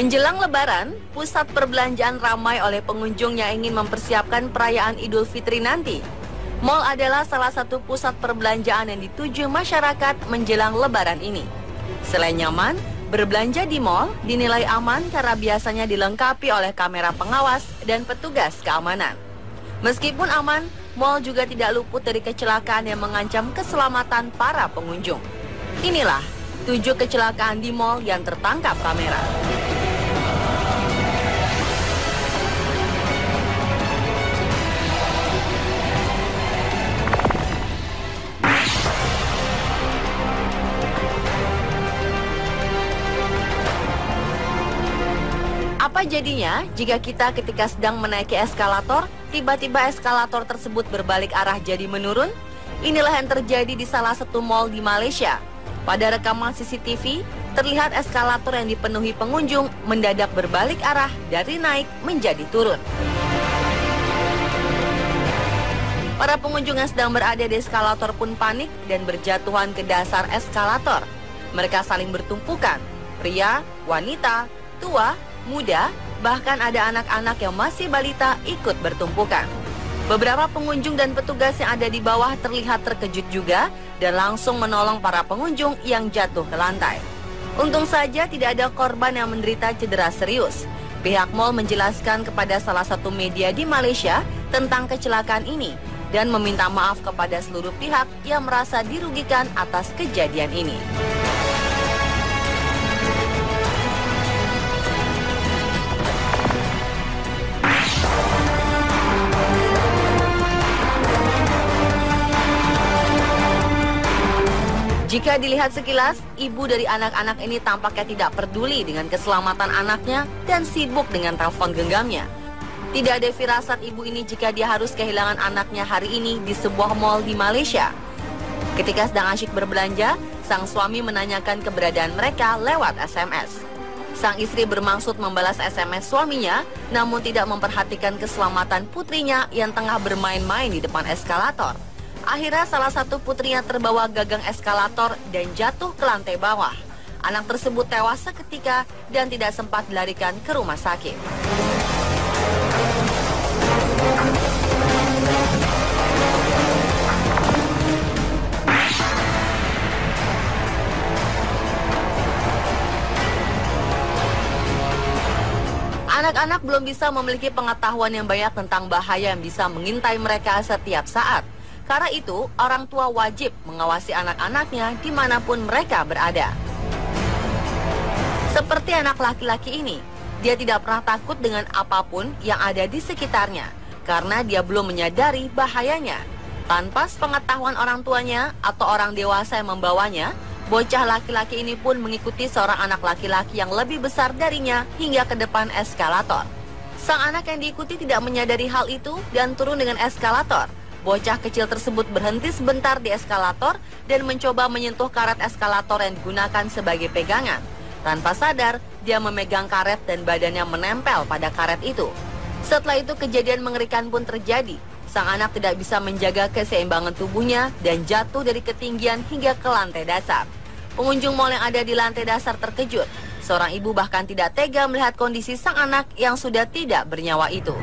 Menjelang Lebaran, pusat perbelanjaan ramai oleh pengunjung yang ingin mempersiapkan perayaan Idul Fitri nanti. Mal adalah salah satu pusat perbelanjaan yang dituju masyarakat menjelang Lebaran ini. Selain nyaman, berbelanja di mal dinilai aman karena biasanya dilengkapi oleh kamera pengawas dan petugas keamanan. Meskipun aman, mal juga tidak luput dari kecelakaan yang mengancam keselamatan para pengunjung. Inilah 7 kecelakaan di mal yang tertangkap kamera. Apa jadinya jika kita ketika sedang menaiki eskalator, tiba-tiba eskalator tersebut berbalik arah jadi menurun? Inilah yang terjadi di salah satu mal di Malaysia. Pada rekaman CCTV, terlihat eskalator yang dipenuhi pengunjung mendadak berbalik arah dari naik menjadi turun. Para pengunjung yang sedang berada di eskalator pun panik dan berjatuhan ke dasar eskalator. Mereka saling bertumpukan, pria, wanita, tua, muda, bahkan ada anak-anak yang masih balita ikut bertumpukan. Beberapa pengunjung dan petugas yang ada di bawah terlihat terkejut juga dan langsung menolong para pengunjung yang jatuh ke lantai. Untung saja tidak ada korban yang menderita cedera serius. Pihak mal menjelaskan kepada salah satu media di Malaysia tentang kecelakaan ini dan meminta maaf kepada seluruh pihak yang merasa dirugikan atas kejadian ini. Jika dilihat sekilas, ibu dari anak-anak ini tampaknya tidak peduli dengan keselamatan anaknya dan sibuk dengan telepon genggamnya. Tidak ada firasat ibu ini jika dia harus kehilangan anaknya hari ini di sebuah mal di Malaysia. Ketika sedang asyik berbelanja, sang suami menanyakan keberadaan mereka lewat SMS. Sang istri bermaksud membalas SMS suaminya, namun tidak memperhatikan keselamatan putrinya yang tengah bermain-main di depan eskalator. Akhirnya salah satu putrinya terbawa gagang eskalator dan jatuh ke lantai bawah. Anak tersebut tewas seketika dan tidak sempat dilarikan ke rumah sakit. Anak-anak belum bisa memiliki pengetahuan yang banyak tentang bahaya yang bisa mengintai mereka setiap saat. Karena itu, orang tua wajib mengawasi anak-anaknya dimanapun mereka berada. Seperti anak laki-laki ini, dia tidak pernah takut dengan apapun yang ada di sekitarnya, karena dia belum menyadari bahayanya. Tanpa pengetahuan orang tuanya atau orang dewasa yang membawanya, bocah laki-laki ini pun mengikuti seorang anak laki-laki yang lebih besar darinya hingga ke depan eskalator. Sang anak yang diikuti tidak menyadari hal itu dan turun dengan eskalator. Bocah kecil tersebut berhenti sebentar di eskalator dan mencoba menyentuh karet eskalator yang digunakan sebagai pegangan. Tanpa sadar, dia memegang karet dan badannya menempel pada karet itu. Setelah itu kejadian mengerikan pun terjadi. Sang anak tidak bisa menjaga keseimbangan tubuhnya dan jatuh dari ketinggian hingga ke lantai dasar. Pengunjung mal yang ada di lantai dasar terkejut. Seorang ibu bahkan tidak tega melihat kondisi sang anak yang sudah tidak bernyawa itu.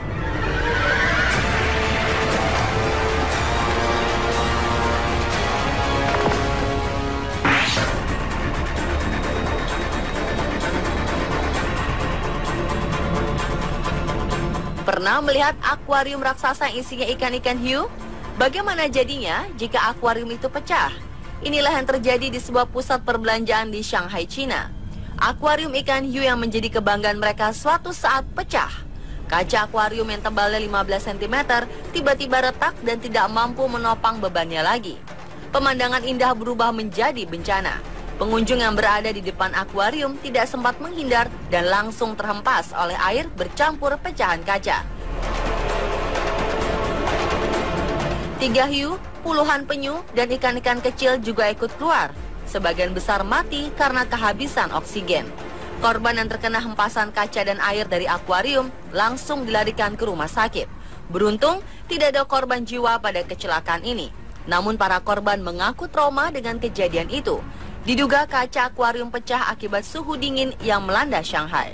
Pernah melihat akuarium raksasa yang isinya ikan-ikan hiu? Bagaimana jadinya jika akuarium itu pecah? Inilah yang terjadi di sebuah pusat perbelanjaan di Shanghai, China. Akuarium ikan hiu yang menjadi kebanggaan mereka suatu saat pecah. Kaca akuarium yang tebalnya 15 cm tiba-tiba retak dan tidak mampu menopang bebannya lagi. Pemandangan indah berubah menjadi bencana. Pengunjung yang berada di depan akuarium tidak sempat menghindar dan langsung terhempas oleh air bercampur pecahan kaca. 3 hiu, puluhan penyu, dan ikan-ikan kecil juga ikut keluar. Sebagian besar mati karena kehabisan oksigen. Korban yang terkena hempasan kaca dan air dari akuarium langsung dilarikan ke rumah sakit. Beruntung, tidak ada korban jiwa pada kecelakaan ini. Namun para korban mengaku trauma dengan kejadian itu. Diduga kaca akuarium pecah akibat suhu dingin yang melanda Shanghai.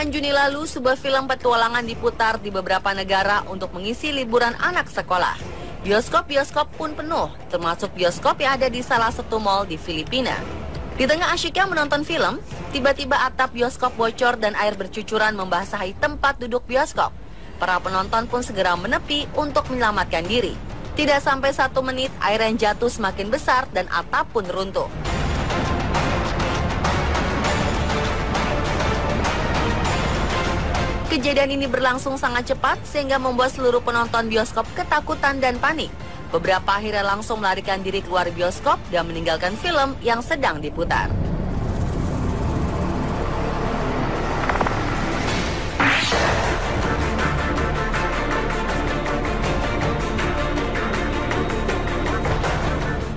Pertengahan Juni lalu, sebuah film petualangan diputar di beberapa negara untuk mengisi liburan anak sekolah. Bioskop-bioskop pun penuh, termasuk bioskop yang ada di salah satu mal di Filipina. Di tengah asyiknya menonton film, tiba-tiba atap bioskop bocor dan air bercucuran membasahi tempat duduk bioskop. Para penonton pun segera menepi untuk menyelamatkan diri. Tidak sampai 1 menit, air yang jatuh semakin besar dan atap pun runtuh. Kejadian ini berlangsung sangat cepat sehingga membuat seluruh penonton bioskop ketakutan dan panik. Beberapa akhirnya langsung melarikan diri keluar bioskop dan meninggalkan film yang sedang diputar.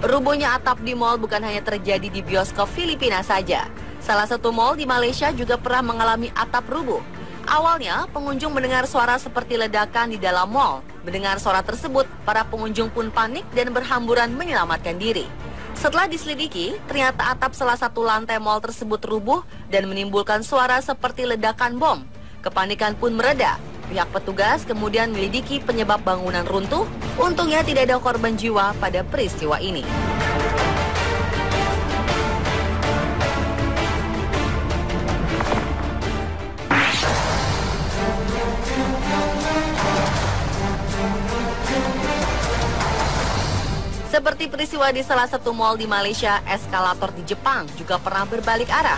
Rubuhnya atap di mal bukan hanya terjadi di bioskop Filipina saja. Salah satu mal di Malaysia juga pernah mengalami atap rubuh. Awalnya, pengunjung mendengar suara seperti ledakan di dalam mal. Mendengar suara tersebut, para pengunjung pun panik dan berhamburan menyelamatkan diri. Setelah diselidiki, ternyata atap salah satu lantai mal tersebut rubuh dan menimbulkan suara seperti ledakan bom. Kepanikan pun mereda. Pihak petugas kemudian menyelidiki penyebab bangunan runtuh. Untungnya tidak ada korban jiwa pada peristiwa ini. Seperti peristiwa di salah satu mal di Malaysia, eskalator di Jepang juga pernah berbalik arah.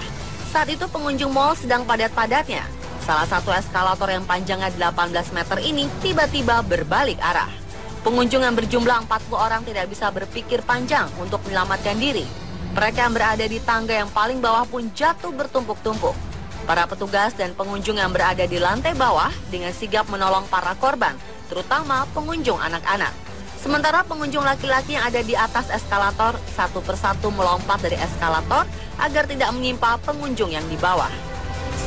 Saat itu pengunjung mal sedang padat-padatnya. Salah satu eskalator yang panjangnya 18 meter ini tiba-tiba berbalik arah. Pengunjung yang berjumlah 40 orang tidak bisa berpikir panjang untuk menyelamatkan diri. Mereka yang berada di tangga yang paling bawah pun jatuh bertumpuk-tumpuk. Para petugas dan pengunjung yang berada di lantai bawah dengan sigap menolong para korban, terutama pengunjung anak-anak. Sementara pengunjung laki-laki yang ada di atas eskalator satu persatu melompat dari eskalator agar tidak menimpa pengunjung yang di bawah.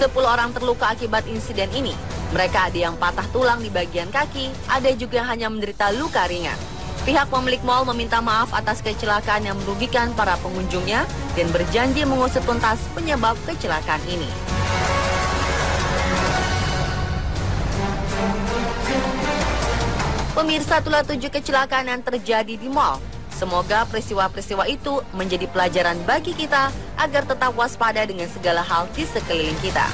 10 orang terluka akibat insiden ini. Mereka ada yang patah tulang di bagian kaki, ada juga yang hanya menderita luka ringan. Pihak pemilik mal meminta maaf atas kecelakaan yang merugikan para pengunjungnya dan berjanji mengusut tuntas penyebab kecelakaan ini. Pemirsa, itulah 7 kecelakaan yang terjadi di mal. Semoga peristiwa-peristiwa itu menjadi pelajaran bagi kita agar tetap waspada dengan segala hal di sekeliling kita.